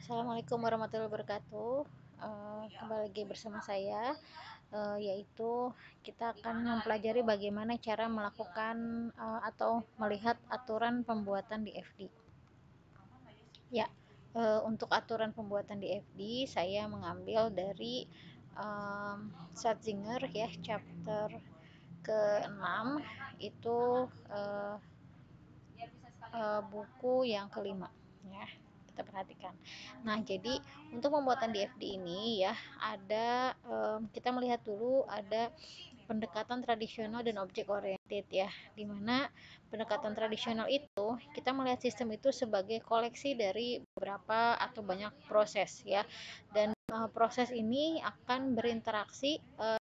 Assalamualaikum warahmatullahi wabarakatuh. Kembali lagi bersama saya, yaitu kita akan mempelajari bagaimana cara melakukan atau melihat aturan pembuatan di FD. Ya, untuk aturan pembuatan di FD saya mengambil dari Schatzinger ya, chapter ke-6 itu buku yang kelima ya, kita perhatikan. Nah, jadi untuk pembuatan DFD ini ya ada kita melihat dulu ada pendekatan tradisional dan objek oriented ya, dimana pendekatan tradisional itu kita melihat sistem itu sebagai koleksi dari beberapa atau banyak proses ya, dan proses ini akan berinteraksi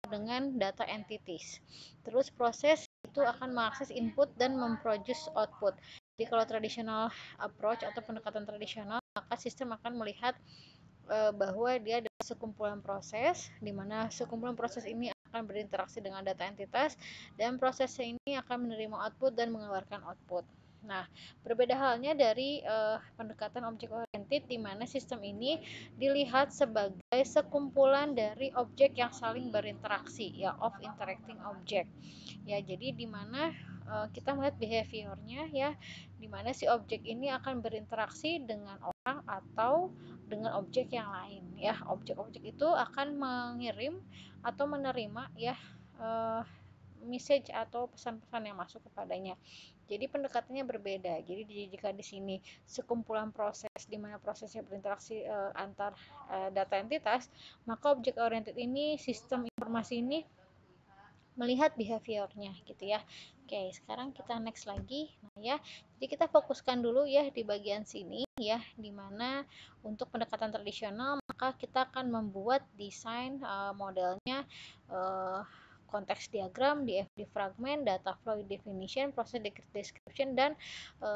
dengan data entities. Terus proses itu akan mengakses input dan memproduce output. Jadi kalau traditional approach atau pendekatan tradisional, maka sistem akan melihat bahwa dia ada sekumpulan proses, di mana sekumpulan proses ini akan berinteraksi dengan data entitas, dan proses ini akan menerima output dan mengeluarkan output. Nah, berbeda halnya dari pendekatan objek oriented, di mana sistem ini dilihat sebagai sekumpulan dari objek yang saling berinteraksi, ya, of interacting object. Ya, jadi di mana kita melihat behaviornya ya, di mana si objek ini akan berinteraksi dengan orang atau dengan objek yang lain ya. Objek-objek itu akan mengirim atau menerima ya message atau pesan-pesan yang masuk kepadanya. Jadi pendekatannya berbeda. Jadi jika di sini sekumpulan proses di mana prosesnya berinteraksi antar data entitas, maka objek oriented ini, sistem informasi ini melihat behaviornya gitu ya. Oke, sekarang kita next lagi. Nah ya, jadi kita fokuskan dulu ya di bagian sini ya, dimana untuk pendekatan tradisional maka kita akan membuat desain modelnya, konteks diagram, DFD fragment, data flow definition, process description, dan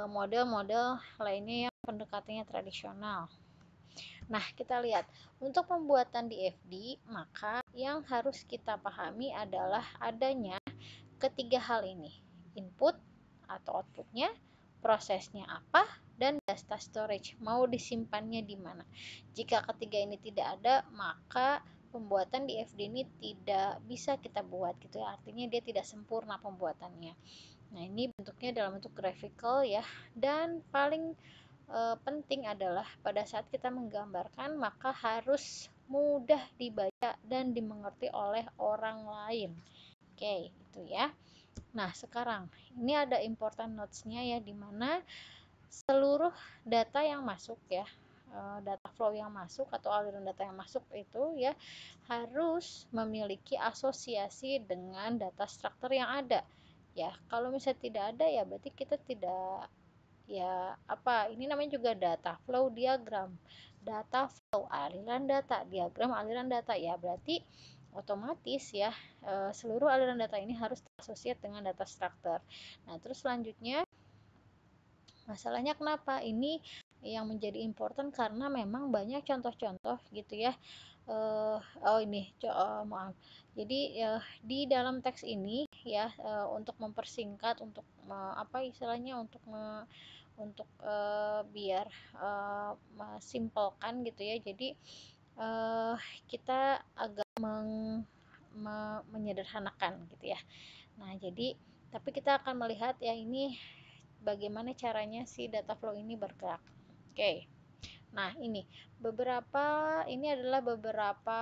model-model lainnya yang pendekatannya tradisional. Nah, kita lihat untuk pembuatan DFD, maka yang harus kita pahami adalah adanya ketiga hal ini: input atau outputnya, prosesnya apa, dan data storage, mau disimpannya di mana. Jika ketiga ini tidak ada, maka pembuatan DFD ini tidak bisa kita buat gitu ya, artinya dia tidak sempurna pembuatannya. Nah, ini bentuknya dalam bentuk graphical ya, dan paling penting adalah pada saat kita menggambarkan maka harus mudah dibaca dan dimengerti oleh orang lain. Oke, itu ya. Nah, sekarang ini ada important notes-nya ya, dimana seluruh data yang masuk ya, data flow yang masuk atau aliran data yang masuk itu ya harus memiliki asosiasi dengan data struktur yang ada. Ya, kalau misalnya tidak ada ya berarti kita tidak, ya apa ini namanya juga data flow diagram, data flow aliran data, diagram aliran data, ya berarti otomatis ya seluruh aliran data ini harus terasosiat dengan data struktur. Nah, terus selanjutnya masalahnya kenapa ini yang menjadi important, karena memang banyak contoh-contoh gitu ya. Maaf, jadi di dalam teks ini ya, untuk mempersingkat, untuk apa istilahnya, untuk biar simpelkan gitu ya, jadi kita agak menyederhanakan gitu ya. Nah, jadi tapi kita akan melihat ya ini bagaimana caranya si data flow ini bergerak. Oke. Nah, ini adalah beberapa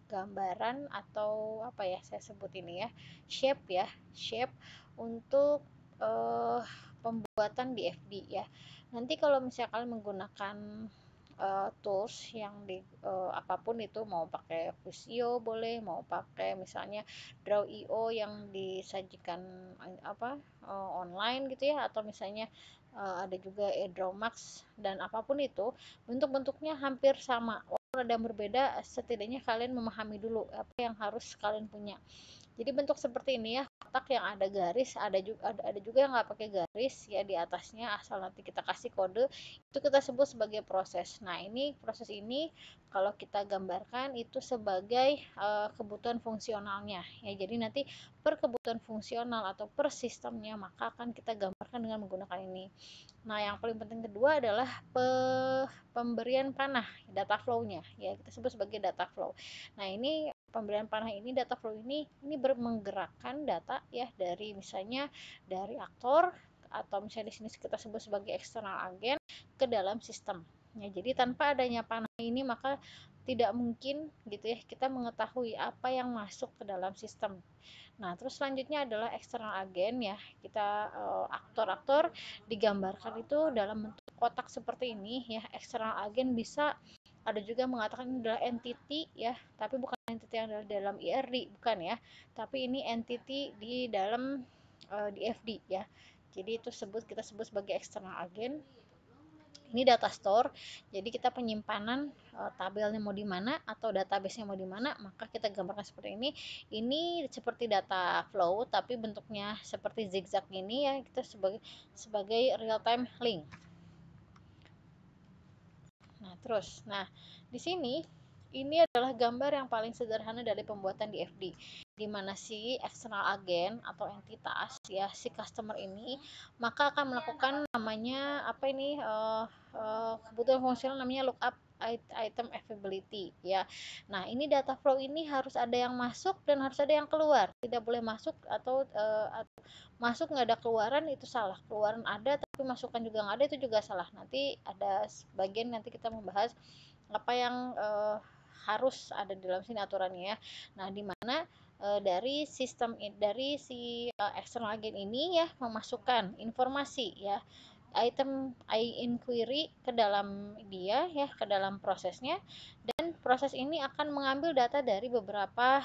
gambaran atau apa ya saya sebut ini ya, shape untuk pembuatan DFD ya. Nanti kalau misalkan menggunakan tools yang di apapun itu, mau pakai Visio boleh, mau pakai misalnya Draw.io yang disajikan online gitu ya, atau misalnya ada juga Drawmax, dan apapun itu bentuk-bentuknya hampir sama. Walaupun ada yang berbeda, setidaknya kalian memahami dulu apa yang harus kalian punya. Jadi bentuk seperti ini ya, kotak yang ada garis, ada juga yang nggak pakai garis ya di atasnya, asal nanti kita kasih kode, itu kita sebut sebagai proses. Nah, ini proses ini kalau kita gambarkan itu sebagai kebutuhan fungsionalnya ya. Jadi nanti per kebutuhan fungsional atau per sistemnya maka akan kita gambarkan dengan menggunakan ini. Nah, yang paling penting kedua adalah pemberian panah, data flow-nya ya, kita sebut sebagai data flow. Nah, ini pemberian panah ini, data flow ini menggerakkan data ya dari misalnya dari aktor atau misalnya di sini kita sebut sebagai eksternal agen ke dalam sistem. Ya, jadi tanpa adanya panah ini maka tidak mungkin gitu ya kita mengetahui apa yang masuk ke dalam sistem. Nah, terus selanjutnya adalah eksternal agen ya. Kita aktor-aktor digambarkan itu dalam bentuk kotak seperti ini ya. Eksternal agen bisa ada juga mengatakan ini adalah entity ya, tapi bukan entity yang ada dalam IRD, bukan ya. Tapi ini entity di dalam di FD ya. Jadi itu kita sebut sebagai eksternal agen. Ini data store, jadi kita penyimpanan tabelnya mau di mana atau database-nya mau di mana, maka kita gambarkan seperti ini. Ini seperti data flow tapi bentuknya seperti zigzag ini ya, kita sebagai real time link. Nah, terus di sini ini adalah gambar yang paling sederhana dari pembuatan di FD, di mana si external agent atau entitas ya si customer ini maka akan melakukan namanya apa ini kebutuhan fungsional namanya lookup item availability ya. Nah, ini data flow ini harus ada yang masuk dan harus ada yang keluar. Tidak boleh masuk atau masuk nggak ada keluaran, itu salah. Keluaran ada tapi masukan juga nggak ada, itu juga salah. Nanti ada bagian nanti kita membahas apa yang harus ada di dalam sini aturannya ya. Nah, di mana dari sistem dari si external agent ini ya memasukkan informasi ya item inquiry ke dalam dia ya, ke dalam prosesnya, dan proses ini akan mengambil data dari beberapa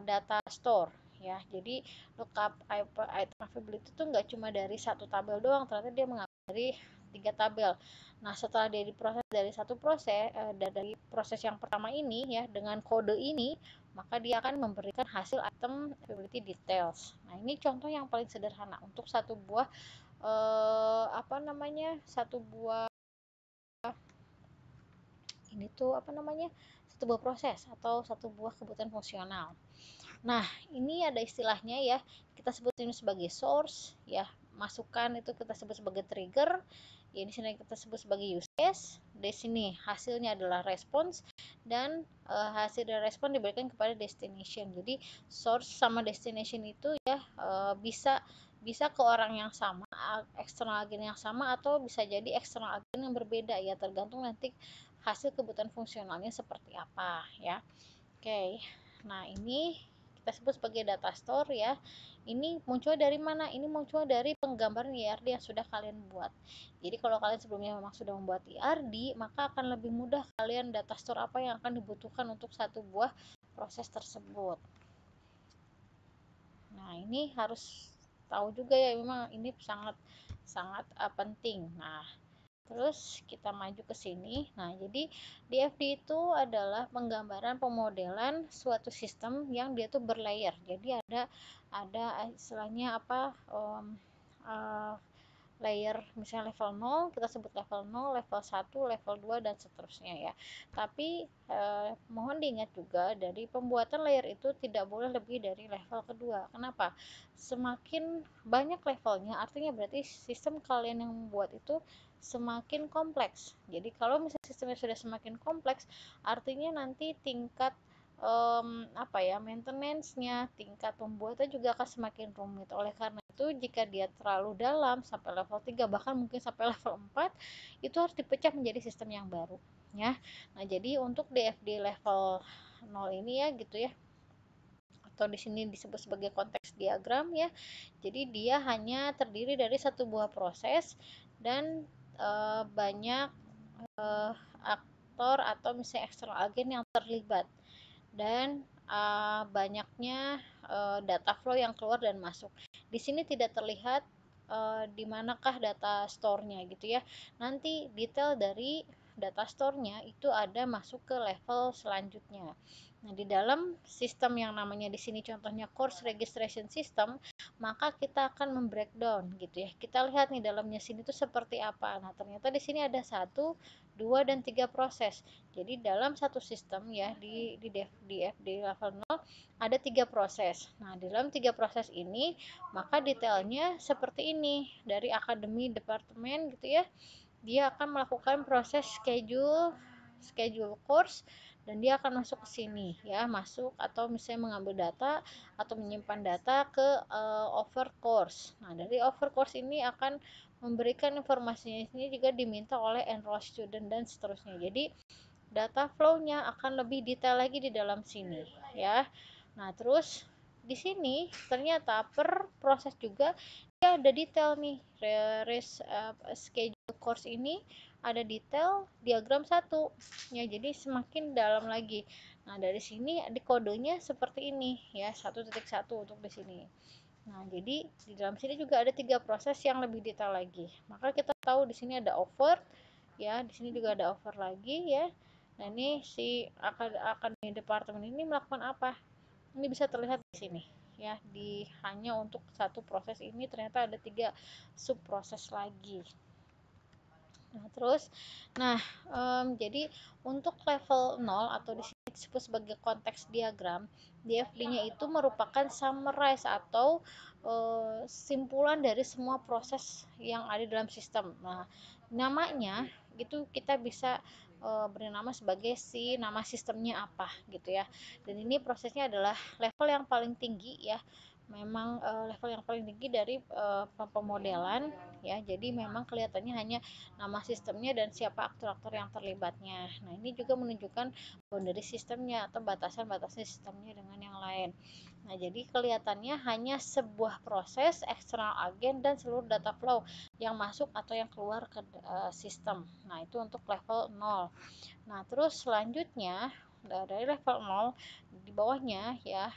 data store ya. Jadi lookup item availability itu nggak cuma dari satu tabel doang, ternyata dia mengambil dari 3 tabel. Nah, setelah dia diproses dari satu proses dari proses yang pertama ini ya dengan kode ini, maka dia akan memberikan hasil item availability details. Nah, ini contoh yang paling sederhana untuk satu buah satu buah ini tuh satu buah proses atau satu buah kebutuhan fungsional. Nah, ini ada istilahnya ya, kita sebut ini sebagai source ya, masukan itu kita sebut sebagai trigger ya, di sini kita sebut sebagai use case, di sini hasilnya adalah response, dan hasil dari respon diberikan kepada destination. Jadi source sama destination itu ya bisa bisa ke orang yang sama, eksternal agen yang sama, atau bisa jadi eksternal agen yang berbeda ya, tergantung nanti hasil kebutuhan fungsionalnya seperti apa ya. Oke, nah ini kita sebut sebagai data store ya. Ini muncul dari mana? Ini muncul dari penggambaran IRD yang sudah kalian buat. Jadi kalau kalian sebelumnya memang sudah membuat IRD, maka akan lebih mudah kalian data store apa yang akan dibutuhkan untuk satu buah proses tersebut. Nah, ini harus tahu juga ya, memang ini sangat sangat penting. Nah, terus kita maju ke sini. Nah, jadi DFD itu adalah penggambaran pemodelan suatu sistem yang dia tuh berlayer. Jadi ada istilahnya uh, layer misalnya level 0, kita sebut level 0, level 1, level 2 dan seterusnya ya. Tapi mohon diingat juga dari pembuatan layer itu tidak boleh lebih dari level kedua. Kenapa? Semakin banyak levelnya artinya berarti sistem kalian yang membuat itu semakin kompleks. Jadi kalau misalnya sistemnya sudah semakin kompleks, artinya nanti tingkat maintenance-nya, tingkat pembuatan juga akan semakin rumit. Oleh karena itu, jika dia terlalu dalam sampai level 3 bahkan mungkin sampai level 4, itu harus dipecah menjadi sistem yang baru ya. Nah, jadi untuk DFD level 0 ini ya gitu ya, atau di sini disebut sebagai konteks diagram ya. Jadi dia hanya terdiri dari satu buah proses dan banyak aktor atau misalnya eksternal agen yang terlibat, dan banyaknya data flow yang keluar dan masuk. Di sini tidak terlihat di manakah data store-nya gitu ya. Nanti detail dari data store-nya itu ada masuk ke level selanjutnya. Nah, di dalam sistem yang namanya di sini contohnya course registration system, maka kita akan membreakdown gitu ya. Kita lihat nih dalamnya sini tuh seperti apa. Nah, ternyata di sini ada 1, 2, dan 3 proses. Jadi dalam satu sistem ya di FD level 0 ada 3 proses. Nah, dalam 3 proses ini maka detailnya seperti ini. Dari akademi departemen gitu ya, dia akan melakukan proses schedule course, dan dia akan masuk ke sini ya, masuk atau misalnya mengambil data atau menyimpan data ke offer course. Nah, dari offer course ini akan memberikan informasinya ini juga diminta oleh enroll student dan seterusnya. Jadi data flow-nya akan lebih detail lagi di dalam sini ya. Nah, terus di sini ternyata per proses juga dia ada detail nih. Schedule course ini ada detail diagram 1 ya, jadi semakin dalam lagi. Nah, dari sini di kodenya seperti ini ya, 1.1 untuk di sini. Nah, jadi di dalam sini juga ada 3 proses yang lebih detail lagi. Maka kita tahu di sini ada offer ya, di sini juga ada offer lagi ya. Nah, ini si akademi departemen ini melakukan apa? Ini bisa terlihat di sini ya, di hanya untuk satu proses ini ternyata ada 3 sub proses lagi. Nah, terus jadi untuk level 0 atau di sini disebut sebagai konteks diagram, DFD-nya itu merupakan summarize atau simpulan dari semua proses yang ada dalam sistem. Nah, namanya itu kita bisa beri nama sebagai nama sistemnya apa gitu ya. Dan ini prosesnya adalah level yang paling tinggi ya. Memang level yang paling tinggi dari pemodelan ya. Jadi memang kelihatannya hanya nama sistemnya dan siapa aktor-aktor yang terlibatnya. Nah, ini juga menunjukkan boundary sistemnya atau batasan-batasan sistemnya dengan yang lain. Nah, jadi kelihatannya hanya sebuah proses, eksternal agen, dan seluruh data flow yang masuk atau yang keluar ke sistem. Nah, itu untuk level 0. Nah, terus selanjutnya dari level 0 di bawahnya ya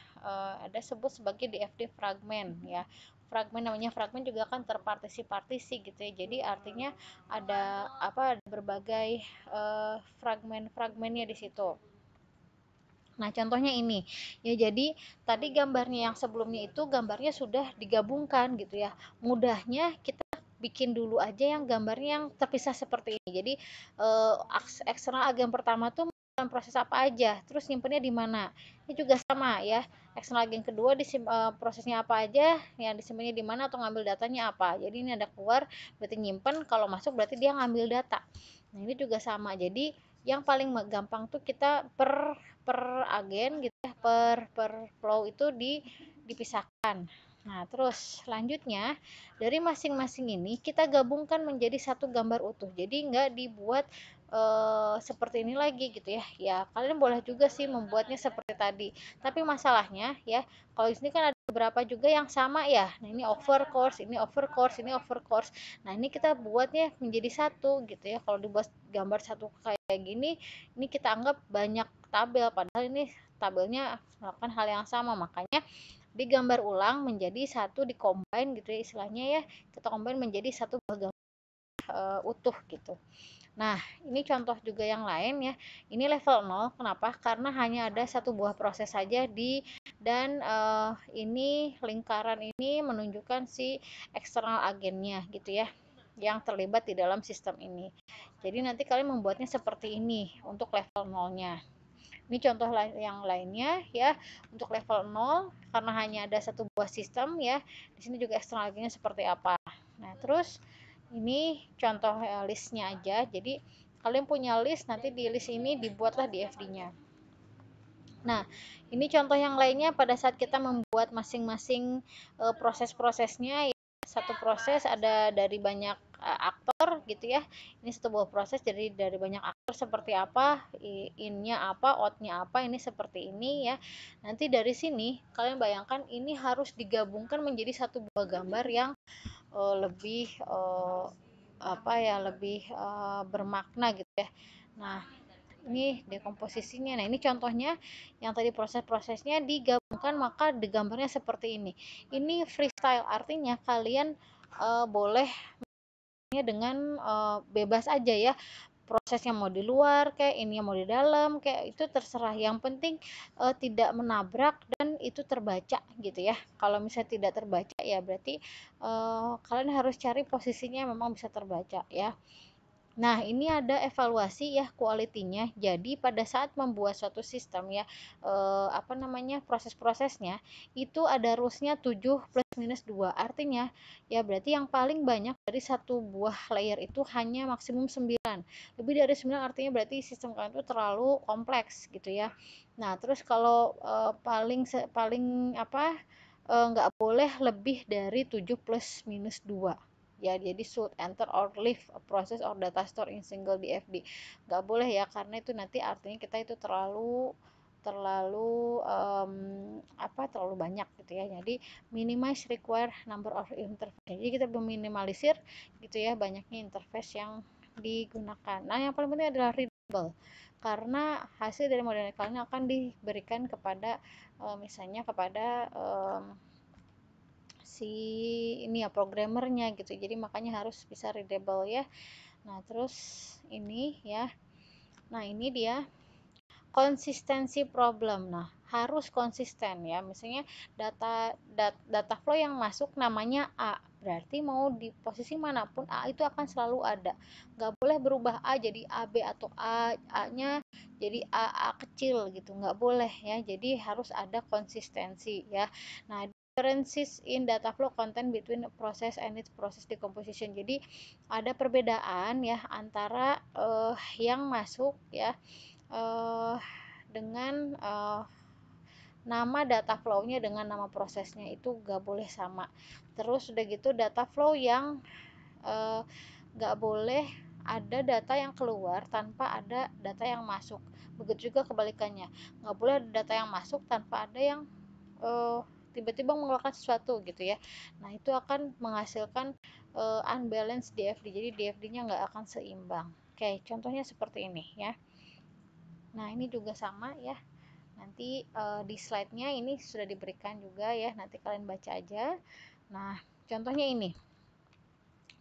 ada sebut sebagai DFD fragment ya. Namanya fragment juga kan terpartisi-partisi gitu ya. Jadi artinya ada berbagai fragmennya di situ. Nah, contohnya ini ya, jadi tadi gambarnya yang sebelumnya itu gambarnya sudah digabungkan gitu ya. Mudahnya kita bikin dulu aja yang gambarnya yang terpisah seperti ini. Jadi eksternal agen pertama tuh proses apa aja, terus nyimpennya di mana. Ini juga sama ya. Eksternal agen kedua prosesnya apa aja, yang disimpannya di mana atau ngambil datanya apa. Jadi ini ada keluar berarti nyimpen, kalau masuk berarti dia ngambil data. Nah, ini juga sama. Jadi yang paling gampang tuh kita per agen gitu ya, per flow itu dipisahkan. Nah, terus selanjutnya dari masing-masing ini kita gabungkan menjadi satu gambar utuh. Jadi nggak dibuat seperti ini lagi gitu ya. Ya, kalian boleh juga sih membuatnya seperti tadi. Tapi masalahnya ya, kalau di sini kan ada beberapa juga yang sama ya. Nah, ini over course, ini over course, ini over course. Nah, ini kita buatnya menjadi satu gitu ya. Kalau dibuat gambar satu kayak gini, ini kita anggap banyak tabel, padahal ini tabelnya melakukan hal yang sama. Makanya digambar ulang menjadi satu, di-combine gitu ya istilahnya ya. Kita combine menjadi satu gambar utuh gitu. Nah, ini contoh juga yang lain ya. Ini level 0. Kenapa? Karena hanya ada satu buah proses saja dan ini lingkaran ini menunjukkan si eksternal agennya gitu ya, yang terlibat di dalam sistem ini. Jadi nanti kalian membuatnya seperti ini untuk level 0-nya. Ini contoh yang lainnya ya. Untuk level 0 karena hanya ada satu buah sistem ya. Di sini juga eksternal agennya seperti apa. Nah, terus ini contoh listnya aja. Jadi kalian punya list, nanti di list ini dibuatlah DFD-nya. Nah, ini contoh yang lainnya pada saat kita membuat masing-masing proses-prosesnya ya. Satu proses ada dari banyak aktor gitu ya. Ini satu buah proses jadi dari banyak aktor seperti apa, in-nya apa, out-nya apa, ini seperti ini ya. Nanti dari sini kalian bayangkan ini harus digabungkan menjadi satu buah gambar yang lebih lebih bermakna gitu ya. Nah, ini dekomposisinya. Nah, ini contohnya yang tadi proses-prosesnya digabungkan maka digambarnya seperti ini. Ini freestyle, artinya kalian boleh dengan bebas aja ya. prosesnya mau di luar kayak ini mau di dalam kayak itu terserah, yang penting tidak menabrak dan itu terbaca gitu ya. Kalau misalnya tidak terbaca ya berarti kalian harus cari posisinya memang bisa terbaca ya. Nah, ini ada evaluasi ya kualitinya. Jadi pada saat membuat suatu sistem ya, proses-prosesnya itu ada rulesnya 7 plus minus 2. Artinya ya berarti yang paling banyak dari satu buah layer itu hanya maksimum 9. Lebih dari 9 artinya berarti sistem kalian itu terlalu kompleks gitu ya. Nah, terus kalau nggak boleh lebih dari 7 plus minus 2 ya. Jadi should enter or leave a process or data store in single DFD, nggak boleh ya, karena itu nanti artinya kita itu terlalu terlalu um, terlalu banyak gitu ya. Jadi minimize require number of interface, jadi kita meminimalisir gitu ya banyaknya interface yang digunakan. Nah, yang paling penting adalah readable, karena hasil dari model kalian akan diberikan kepada misalnya kepada si ini ya programmernya gitu, jadi makanya harus bisa readable ya. Nah, terus ini ya, nah ini dia konsistensi problem. Nah, harus konsisten ya, misalnya data flow yang masuk namanya A, berarti mau di posisi manapun A itu akan selalu ada, nggak boleh berubah A jadi AB atau A nya jadi A kecil gitu, nggak boleh ya. Jadi harus ada konsistensi ya. Nah, differences in data flow content between process and its process decomposition, jadi ada perbedaan ya antara yang masuk ya dengan nama data flow-nya dengan nama prosesnya itu gak boleh sama. Terus udah gitu data flow yang gak boleh ada data yang keluar tanpa ada data yang masuk. Begitu juga kebalikannya, gak boleh ada data yang masuk tanpa ada yang tiba-tiba mengeluarkan sesuatu gitu ya. Nah, itu akan menghasilkan unbalanced DFD, jadi DFD-nya nggak akan seimbang. Oke, contohnya seperti ini ya. Nah, ini juga sama ya. Nanti di slide-nya ini sudah diberikan juga ya, nanti kalian baca aja. Nah, contohnya ini.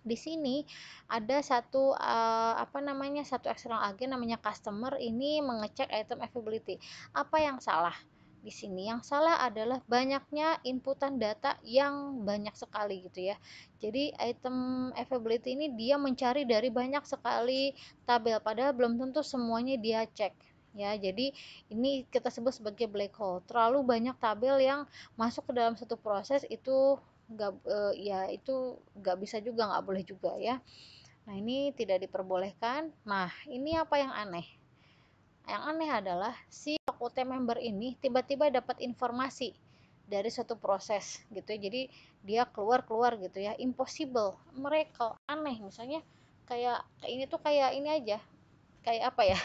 Di sini ada satu satu external agent namanya customer, ini mengecek item availability. Apa yang salah? Di sini yang salah adalah banyaknya inputan data yang banyak sekali gitu ya. Jadi item availability ini dia mencari dari banyak sekali tabel, padahal belum tentu semuanya dia cek ya. Jadi ini kita sebut sebagai black hole. Terlalu banyak tabel yang masuk ke dalam satu proses itu nggak ya itu nggak bisa juga, nggak boleh juga ya. Nah, ini tidak diperbolehkan. Nah, ini apa yang aneh? Yang aneh adalah si faculty member ini tiba-tiba dapat informasi dari suatu proses gitu ya. Jadi dia keluar gitu ya. Impossible. Mereka aneh, misalnya kayak ini tuh kayak ini aja. Kayak apa ya?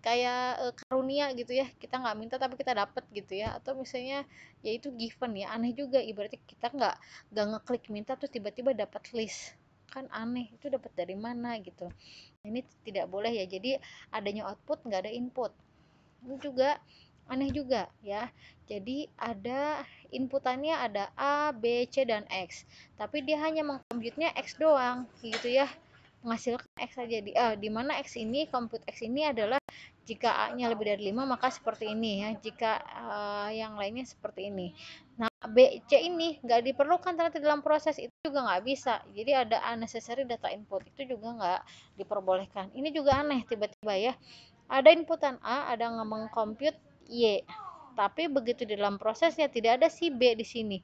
Kayak karunia gitu ya, kita nggak minta tapi kita dapat gitu ya. Atau misalnya ya itu given ya, aneh juga, ibaratnya kita nggak ngeklik minta terus tiba-tiba dapat list, kan aneh, itu dapat dari mana gitu. Ini tidak boleh ya, jadi adanya output nggak ada input, ini juga aneh juga ya. Jadi ada inputannya ada A, B, C, dan X, tapi dia hanya mengcompute-nya X doang gitu ya, menghasilkan X saja. Di mana X ini, compute X ini adalah jika A-nya lebih dari 5 maka seperti ini ya, jika yang lainnya seperti ini. Nah, B, C ini nggak diperlukan ternyata dalam proses itu juga nggak bisa, jadi ada unnecessary data input, itu juga nggak diperbolehkan. Ini juga aneh, tiba-tiba ya ada inputan A, ada ngomong compute Y, tapi begitu di dalam prosesnya tidak ada si B di sini,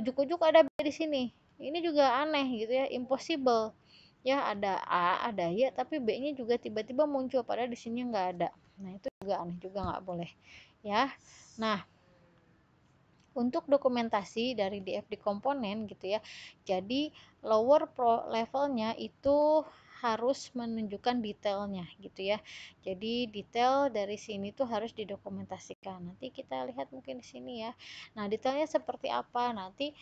ujuk-ujuk ada B di sini. Ini juga aneh gitu ya, impossible ya, ada A ada Y tapi B-nya juga tiba-tiba muncul padahal di sini nggak ada. Nah, itu juga aneh, juga nggak boleh ya. Nah, untuk dokumentasi dari DFD komponen gitu ya, jadi lower pro levelnya itu harus menunjukkan detailnya gitu ya. Jadi detail dari sini tuh harus didokumentasikan. Nanti kita lihat mungkin di sini ya. Nah, detailnya seperti apa? Nanti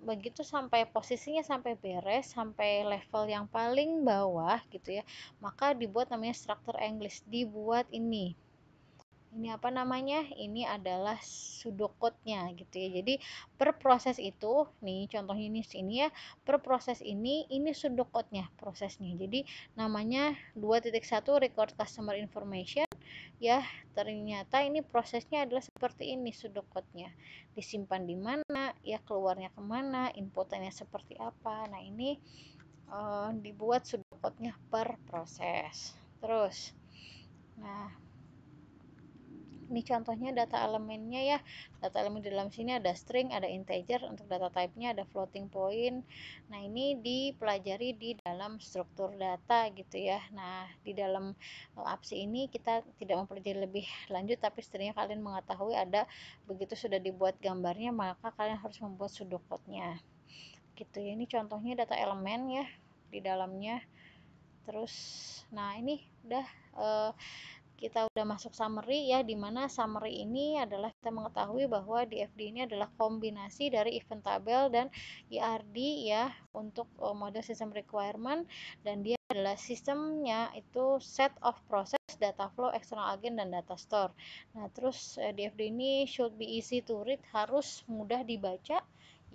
begitu sampai posisinya sampai beres, sampai level yang paling bawah gitu ya, maka dibuat namanya structure English, dibuat ini ini apa namanya, ini adalah pseudocode-nya gitu ya. Jadi per proses itu nih contohnya ini sini ya, per proses ini pseudocode-nya prosesnya. Jadi namanya 2.1 record customer information ya, ternyata ini prosesnya adalah seperti ini pseudocode-nya, disimpan di mana ya, keluarnya kemana, inputannya seperti apa. Nah ini dibuat pseudocode-nya per proses. Terus nah ini contohnya data elemennya ya. Data elemen di dalam sini ada string, ada integer, untuk data type-nya ada floating point. Nah ini dipelajari di dalam struktur data gitu ya. Nah di dalam APSI ini kita tidak mempelajari lebih lanjut, tapi setidaknya kalian mengetahui ada, begitu sudah dibuat gambarnya maka kalian harus membuat pseudocode-nya gitu ya. Ini contohnya data elemen ya di dalamnya. Terus nah ini udah kita udah masuk summary ya, dimana summary ini adalah kita mengetahui bahwa DFD ini adalah kombinasi dari event table dan ERD ya, untuk model system requirement, dan dia adalah sistemnya itu set of process, data flow, external agent, dan data store. Nah terus DFD ini should be easy to read, harus mudah dibaca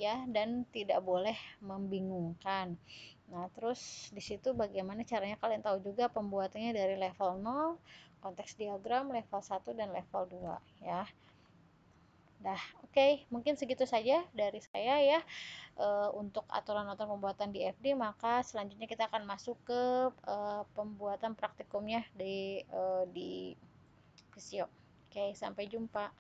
ya, dan tidak boleh membingungkan. Nah terus disitu bagaimana caranya kalian tahu juga pembuatannya dari level 0, konteks diagram level 1 dan level 2 ya. Dah, oke, mungkin segitu saja dari saya ya untuk aturan-aturan pembuatan di FD. Maka selanjutnya kita akan masuk ke pembuatan praktikumnya di Visio. Oke, sampai jumpa.